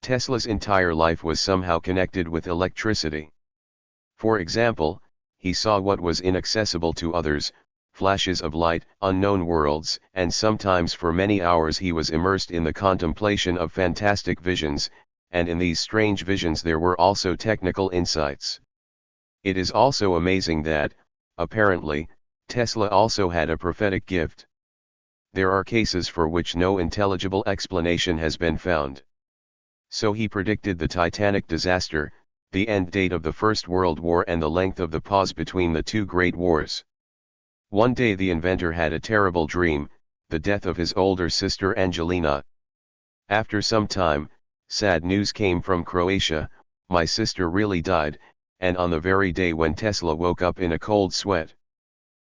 Tesla's entire life was somehow connected with electricity. For example, he saw what was inaccessible to others, flashes of light, unknown worlds, and sometimes for many hours he was immersed in the contemplation of fantastic visions, and in these strange visions there were also technical insights. It is also amazing that, apparently, Tesla also had a prophetic gift. There are cases for which no intelligible explanation has been found. So he predicted the Titanic disaster, the end date of the First World War and the length of the pause between the two great wars. One day the inventor had a terrible dream, the death of his older sister Angelina. After some time, sad news came from Croatia, my sister really died, and on the very day when Tesla woke up in a cold sweat.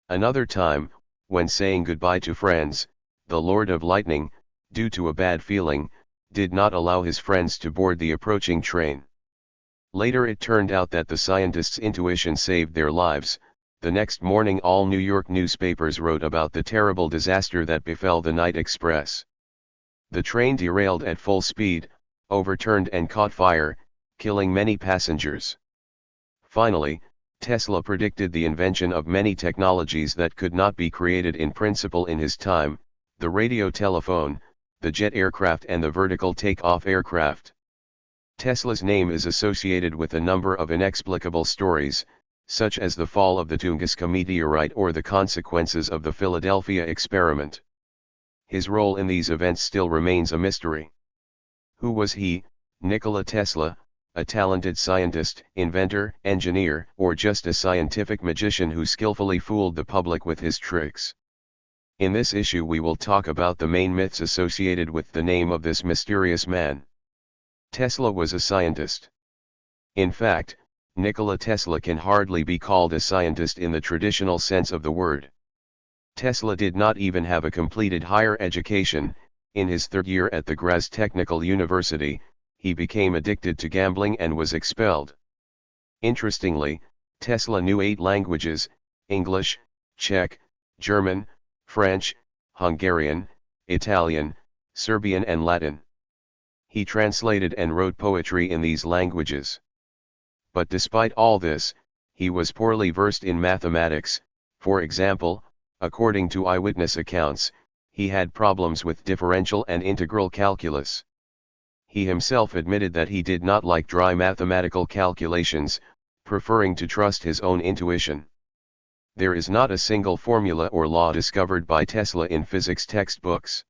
Another time, when saying goodbye to friends, the Lord of Lightning, due to a bad feeling, did not allow his friends to board the approaching train. Later it turned out that the scientist's intuition saved their lives. The next morning all New York newspapers wrote about the terrible disaster that befell the night express. The train derailed at full speed, overturned and caught fire, killing many passengers. Finally, Tesla predicted the invention of many technologies that could not be created in principle in his time, the radio telephone, the jet aircraft and the vertical take-off aircraft. Tesla's name is associated with a number of inexplicable stories, such as the fall of the Tunguska meteorite or the consequences of the Philadelphia experiment. His role in these events still remains a mystery. Who was he, Nikola Tesla, a talented scientist, inventor, engineer, or just a scientific magician who skillfully fooled the public with his tricks? In this issue we will talk about the main myths associated with the name of this mysterious man. Tesla was a scientist. In fact, Nikola Tesla can hardly be called a scientist in the traditional sense of the word. Tesla did not even have a completed higher education. In his third year at the Graz Technical University, he became addicted to gambling and was expelled. Interestingly, Tesla knew 8 languages: English, Czech, German, French, Hungarian, Italian, Serbian and Latin. He translated and wrote poetry in these languages. But despite all this, he was poorly versed in mathematics. For example, according to eyewitness accounts, he had problems with differential and integral calculus. He himself admitted that he did not like dry mathematical calculations, preferring to trust his own intuition. There is not a single formula or law discovered by Tesla in physics textbooks.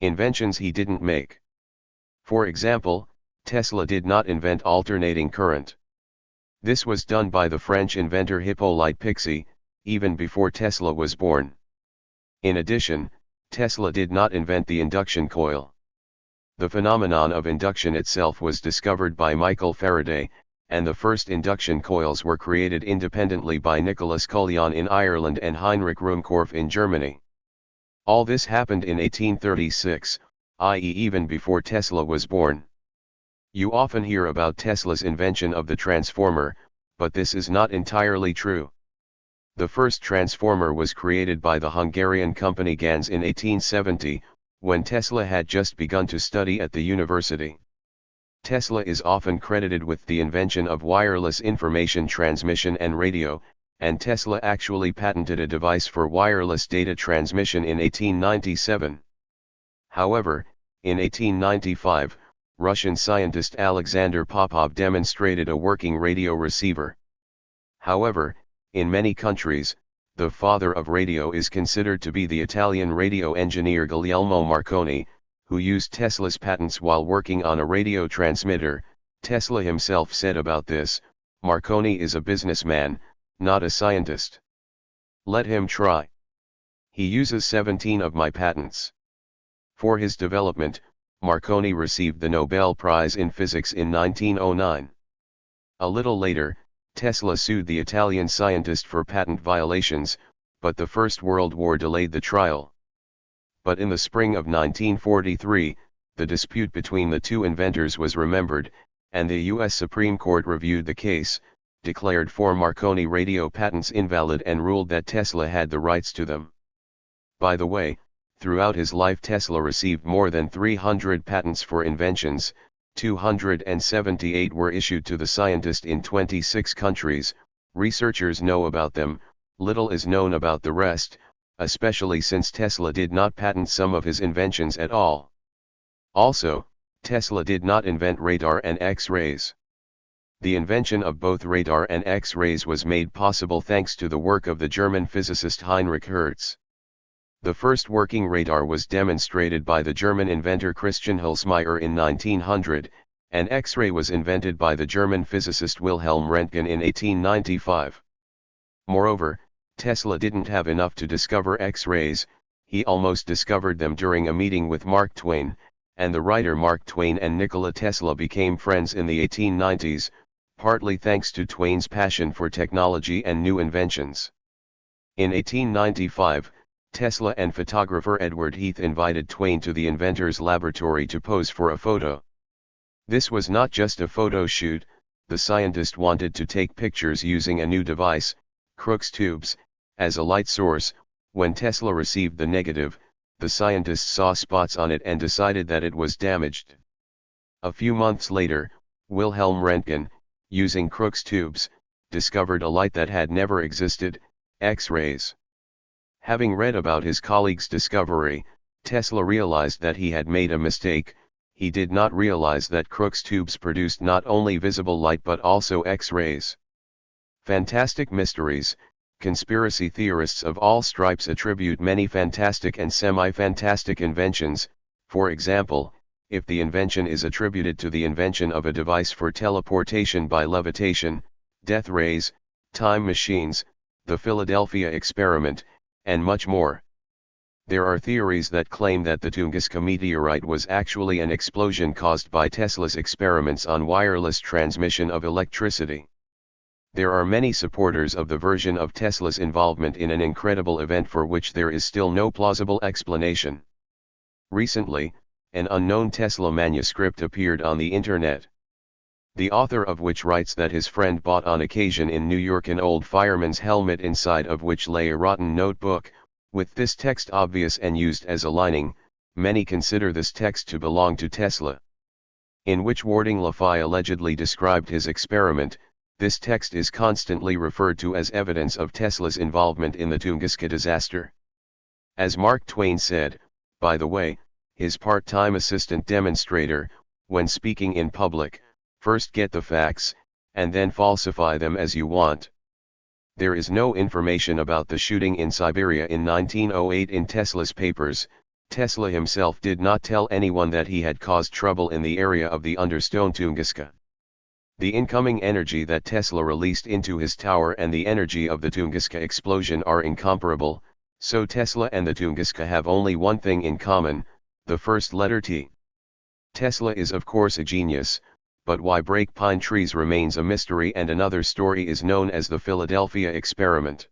Inventions he didn't make. For example, Tesla did not invent alternating current. This was done by the French inventor Hippolyte Pixii, even before Tesla was born. In addition, Tesla did not invent the induction coil. The phenomenon of induction itself was discovered by Michael Faraday, and the first induction coils were created independently by Nicholas Cullion in Ireland and Heinrich Ruhmkorff in Germany. All this happened in 1836, i.e. even before Tesla was born. You often hear about Tesla's invention of the transformer, but this is not entirely true. The first transformer was created by the Hungarian company Ganz in 1870, when Tesla had just begun to study at the university. Tesla is often credited with the invention of wireless information transmission and radio, and Tesla actually patented a device for wireless data transmission in 1897. However, in 1895, Russian scientist Alexander Popov demonstrated a working radio receiver. However, in many countries, the father of radio is considered to be the Italian radio engineer Guglielmo Marconi, who used Tesla's patents while working on a radio transmitter. Tesla himself said about this, "Marconi is a businessman, not a scientist. Let him try. He uses 17 of my patents." For his development, Marconi received the Nobel Prize in Physics in 1909. A little later, Tesla sued the Italian scientist for patent violations, but the First World War delayed the trial. But in the spring of 1943, the dispute between the two inventors was remembered, and the U.S. Supreme Court reviewed the case, declared 4 Marconi radio patents invalid and ruled that Tesla had the rights to them. By the way, throughout his life Tesla received more than 300 patents for inventions. 278 were issued to the scientist in 26 countries. Researchers know about them, little is known about the rest, especially since Tesla did not patent some of his inventions at all. Also, Tesla did not invent radar and X-rays. The invention of both radar and X-rays was made possible thanks to the work of the German physicist Heinrich Hertz. The first working radar was demonstrated by the German inventor Christian Hülsmayr in 1900, and X-ray was invented by the German physicist Wilhelm Röntgen in 1895. Moreover, Tesla didn't have enough to discover X-rays, he almost discovered them during a meeting with Mark Twain, and the writer Mark Twain and Nikola Tesla became friends in the 1890s, partly thanks to Twain's passion for technology and new inventions. In 1895, Tesla and photographer Edward Heath invited Twain to the inventor's laboratory to pose for a photo. This was not just a photo shoot, the scientist wanted to take pictures using a new device, Crookes tubes, as a light source. When Tesla received the negative, the scientist saw spots on it and decided that it was damaged. A few months later, Wilhelm Röntgen, using Crookes tubes, discovered a light that had never existed, X-rays. Having read about his colleague's discovery, Tesla realized that he had made a mistake. He did not realize that Crookes tubes produced not only visible light but also X-rays. Fantastic mysteries. Conspiracy theorists of all stripes attribute many fantastic and semi-fantastic inventions. For example, if the invention is attributed to the invention of a device for teleportation by levitation, death rays, time machines, the Philadelphia experiment, and much more. There are theories that claim that the Tunguska meteorite was actually an explosion caused by Tesla's experiments on wireless transmission of electricity. There are many supporters of the version of Tesla's involvement in an incredible event for which there is still no plausible explanation. Recently, an unknown Tesla manuscript appeared on the internet. The author of which writes that his friend bought on occasion in New York an old fireman's helmet inside of which lay a rotten notebook, with this text obvious and used as a lining. Many consider this text to belong to Tesla. In which Warding Lafay allegedly described his experiment, this text is constantly referred to as evidence of Tesla's involvement in the Tunguska disaster. As Mark Twain said, by the way, his part-time assistant demonstrator, when speaking in public, first get the facts, and then falsify them as you want. There is no information about the shooting in Siberia in 1908 in Tesla's papers. Tesla himself did not tell anyone that he had caused trouble in the area of the understone Tunguska. The incoming energy that Tesla released into his tower and the energy of the Tunguska explosion are incomparable, so Tesla and the Tunguska have only one thing in common, the first letter T. Tesla is of course a genius, but why break pine trees remains a mystery, and another story is known as the Philadelphia experiment.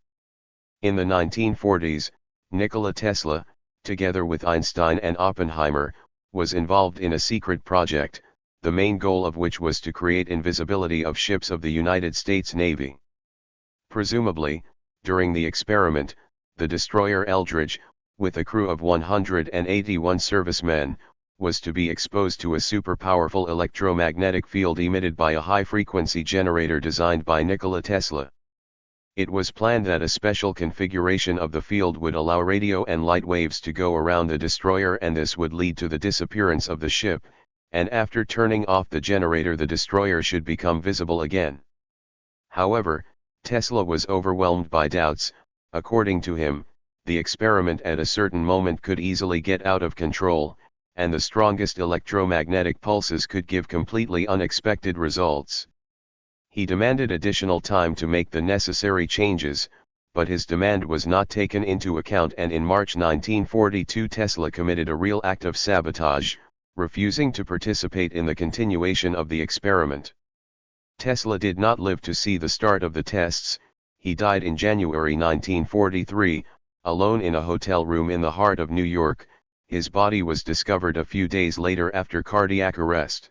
In the 1940s, Nikola Tesla, together with Einstein and Oppenheimer, was involved in a secret project, the main goal of which was to create invisibility of ships of the United States Navy. Presumably, during the experiment, the destroyer Eldridge, with a crew of 181 servicemen, was to be exposed to a super-powerful electromagnetic field emitted by a high-frequency generator designed by Nikola Tesla. It was planned that a special configuration of the field would allow radio and light waves to go around the destroyer, and this would lead to the disappearance of the ship, and after turning off the generator the destroyer should become visible again. However, Tesla was overwhelmed by doubts. According to him, the experiment at a certain moment could easily get out of control, and the strongest electromagnetic pulses could give completely unexpected results. He demanded additional time to make the necessary changes, but his demand was not taken into account, and in March 1942 Tesla committed a real act of sabotage, refusing to participate in the continuation of the experiment. Tesla did not live to see the start of the tests. He died in January 1943, alone in a hotel room in the heart of New York. His body was discovered a few days later after cardiac arrest.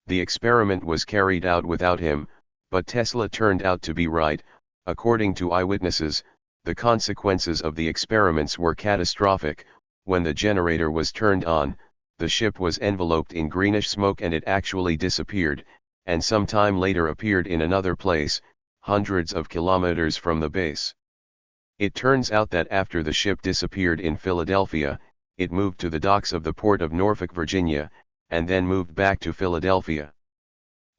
The experiment was carried out without him, but Tesla turned out to be right. According to eyewitnesses, the consequences of the experiments were catastrophic. When the generator was turned on, the ship was enveloped in greenish smoke and it actually disappeared, and some time later appeared in another place, hundreds of kilometers from the base. It turns out that after the ship disappeared in Philadelphia, it moved to the docks of the port of Norfolk, Virginia, and then moved back to Philadelphia.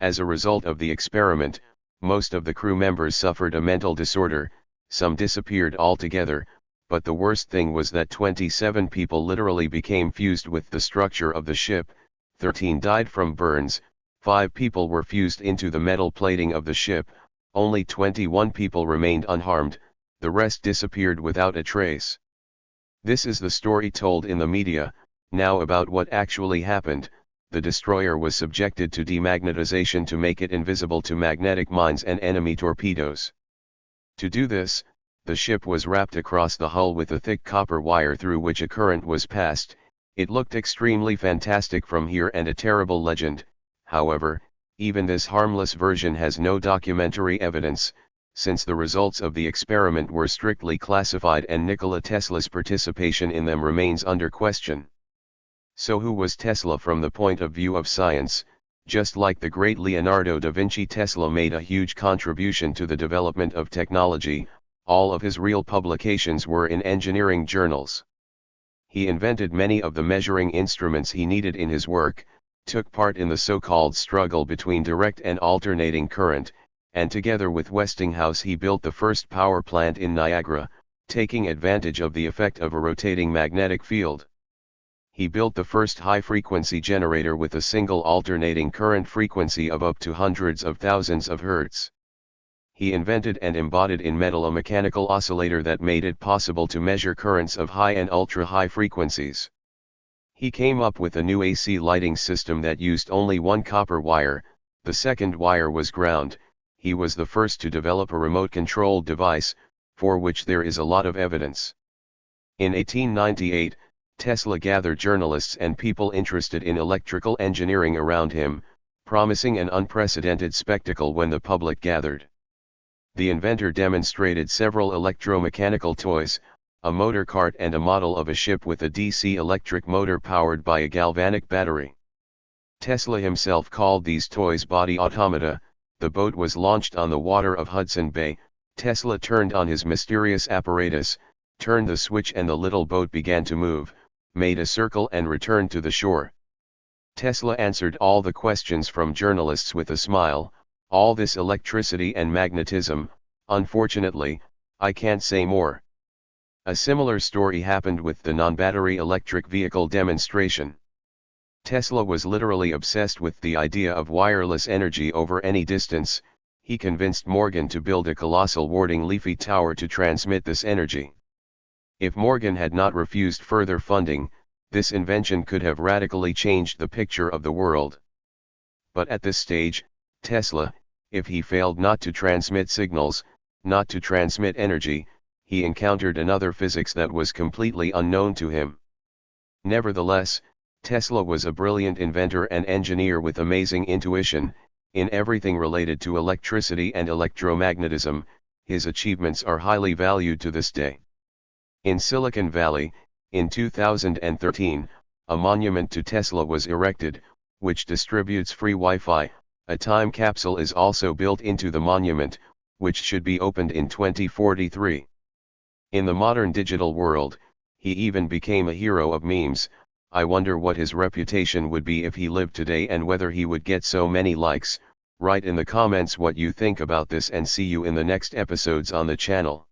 As a result of the experiment, most of the crew members suffered a mental disorder, some disappeared altogether, but the worst thing was that 27 people literally became fused with the structure of the ship, 13 died from burns, 5 people were fused into the metal plating of the ship, only 21 people remained unharmed, the rest disappeared without a trace. This is the story told in the media. Now about what actually happened. The destroyer was subjected to demagnetization to make it invisible to magnetic mines and enemy torpedoes. To do this, the ship was wrapped across the hull with a thick copper wire through which a current was passed. It looked extremely fantastic from here and a terrible legend. However, even this harmless version has no documentary evidence, since the results of the experiment were strictly classified and Nikola Tesla's participation in them remains under question. So who was Tesla from the point of view of science? Just like the great Leonardo da Vinci, Tesla made a huge contribution to the development of technology. All of his real publications were in engineering journals. He invented many of the measuring instruments he needed in his work, took part in the so-called struggle between direct and alternating current, and together with Westinghouse he built the first power plant in Niagara, taking advantage of the effect of a rotating magnetic field. He built the first high-frequency generator with a single alternating current frequency of up to hundreds of thousands of hertz. He invented and embodied in metal a mechanical oscillator that made it possible to measure currents of high and ultra-high frequencies. He came up with a new AC lighting system that used only one copper wire, the second wire was ground. He was the first to develop a remote-controlled device, for which there is a lot of evidence. In 1898, Tesla gathered journalists and people interested in electrical engineering around him, promising an unprecedented spectacle when the public gathered. The inventor demonstrated several electromechanical toys, a motor cart and a model of a ship with a DC electric motor powered by a galvanic battery. Tesla himself called these toys body automata. The boat was launched on the water of Hudson Bay. Tesla turned on his mysterious apparatus, turned the switch and the little boat began to move, made a circle and returned to the shore. Tesla answered all the questions from journalists with a smile. All this electricity and magnetism, unfortunately, I can't say more. A similar story happened with the non-battery electric vehicle demonstration. Tesla was literally obsessed with the idea of wireless energy over any distance. He convinced Morgan to build a colossal warding leafy tower to transmit this energy. If Morgan had not refused further funding, this invention could have radically changed the picture of the world. But at this stage, Tesla, if he failed not to transmit signals, not to transmit energy, he encountered another physics that was completely unknown to him. Nevertheless, Tesla was a brilliant inventor and engineer with amazing intuition. In everything related to electricity and electromagnetism, his achievements are highly valued to this day. In Silicon Valley, in 2013, a monument to Tesla was erected, which distributes free Wi-Fi. A time capsule is also built into the monument, which should be opened in 2043. In the modern digital world, he even became a hero of memes. I wonder what his reputation would be if he lived today and whether he would get so many likes. Write in the comments what you think about this and see you in the next episodes on the channel.